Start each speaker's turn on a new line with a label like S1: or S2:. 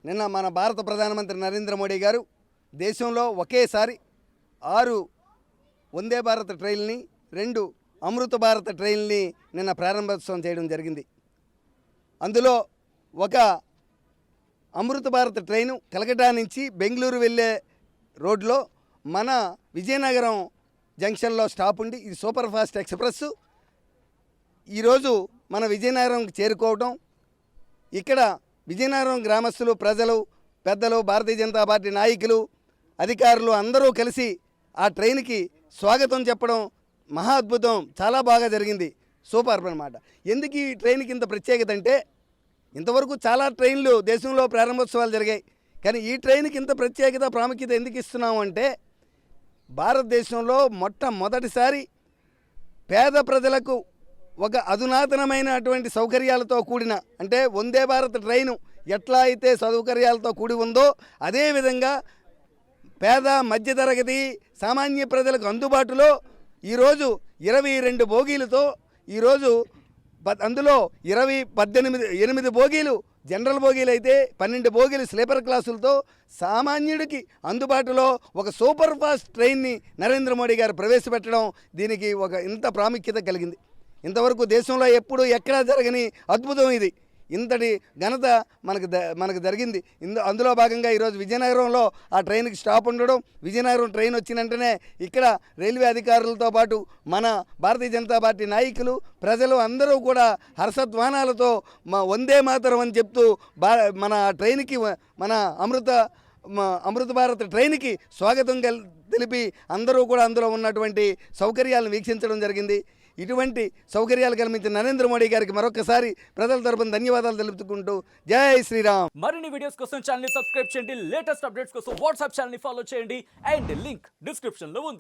S1: నిన్న మన భారత ప్రధానమంత్రి నరేంద్ర మోడీ గారు దేశంలో ఒకేసారి 6 వందే భారత్ ట్రైన్లని 2 అమృత భారత్ ట్రైన్లని నిన్న ప్రారంభోత్సవం చేయడం జరిగింది. అందులో ఒక అమృత భారత్ ట్రైను కలకటా నుంచి బెంగళూరు వెళ్ళే రోడ్లో మన విజయనగరం జంక్షన్లో స్టాప్ ఉండి ఇది సూపర్ ఫాస్ట్ ఎక్స్ప్రెస్ ఈరోజు మన విజయనగరంకి చేరుకోవడం, ఇక్కడ విజయనగరం గ్రామస్తులు, ప్రజలు, పెద్దలు, భారతీయ జనతా పార్టీ నాయకులు, అధికారులు అందరూ కలిసి ఆ ట్రైన్కి స్వాగతం చెప్పడం మహా అద్భుతం. చాలా బాగా జరిగింది. సూపర్ అన్నమాట. ఎందుకు ఈ ట్రైన్కి ఇంత ప్రత్యేకత అంటే, ఇంతవరకు చాలా ట్రైన్లు దేశంలో ప్రారంభోత్సవాలు జరిగాయి, కానీ ఈ ట్రైన్కి ఇంత ప్రత్యేకత, ప్రాముఖ్యత ఎందుకు ఇస్తున్నాము అంటే, భారతదేశంలో మొట్టమొదటిసారి పేద ప్రజలకు ఒక అధునాతనమైనటువంటి సౌకర్యాలతో కూడిన, అంటే వందే భారత్ ట్రైను ఎట్లా అయితే సౌకర్యాలతో కూడి ఉందో అదేవిధంగా పేద మధ్యతరగతి సామాన్య ప్రజలకు అందుబాటులో ఈరోజు 22 బోగీలతో, ఈరోజు అందులో 8 బోగీలు జనరల్ బోగీలు అయితే 12 బోగీలు స్లీపర్ క్లాసులతో సామాన్యుడికి అందుబాటులో ఒక సూపర్ ఫాస్ట్ ట్రైన్ని నరేంద్ర మోడీ గారు ప్రవేశపెట్టడం దీనికి ఒక ఇంత ప్రాముఖ్యత కలిగింది. ఇంతవరకు దేశంలో ఎప్పుడు ఎక్కడా జరగని అద్భుతం ఇది. ఇంతటి ఘనత మనకు జరిగింది. అందులో భాగంగా ఈరోజు విజయనగరంలో ఆ ట్రైన్కి స్టాప్ ఉండడం, విజయనగరం ట్రైన్ వచ్చిన వెంటనే ఇక్కడ రైల్వే అధికారులతో పాటు మన భారతీయ జనతా పార్టీ నాయకులు, ప్రజలు అందరూ కూడా హర్షధ్వానాలతో వందే మాతరం అని చెప్తూ మన ట్రైన్కి, మన అమృత భారత్ ట్రైన్కి స్వాగతం తెలిపి అందరూ కూడా అందులో ఉన్నటువంటి సౌకర్యాలను వీక్షించడం జరిగింది. ఇటువంటి సౌకర్యాలు కల్పించిన నరేంద్ర మోడీ గారికి మరొకసారి ప్రజల తరపున ధన్యవాదాలు తెలుపుకుంటూ జై శ్రీరామ్.
S2: మరిన్ని వీడియోస్ కోసం ఛానల్ ని సబ్స్క్రైబ్ చేయండి, లేటెస్ట్ అప్డేట్స్ కోసం వాట్సాప్ ఛానల్ ని ఫాలో చేయండి అండ్ లింక్ డిస్క్రిప్షన్ లో ఉంది.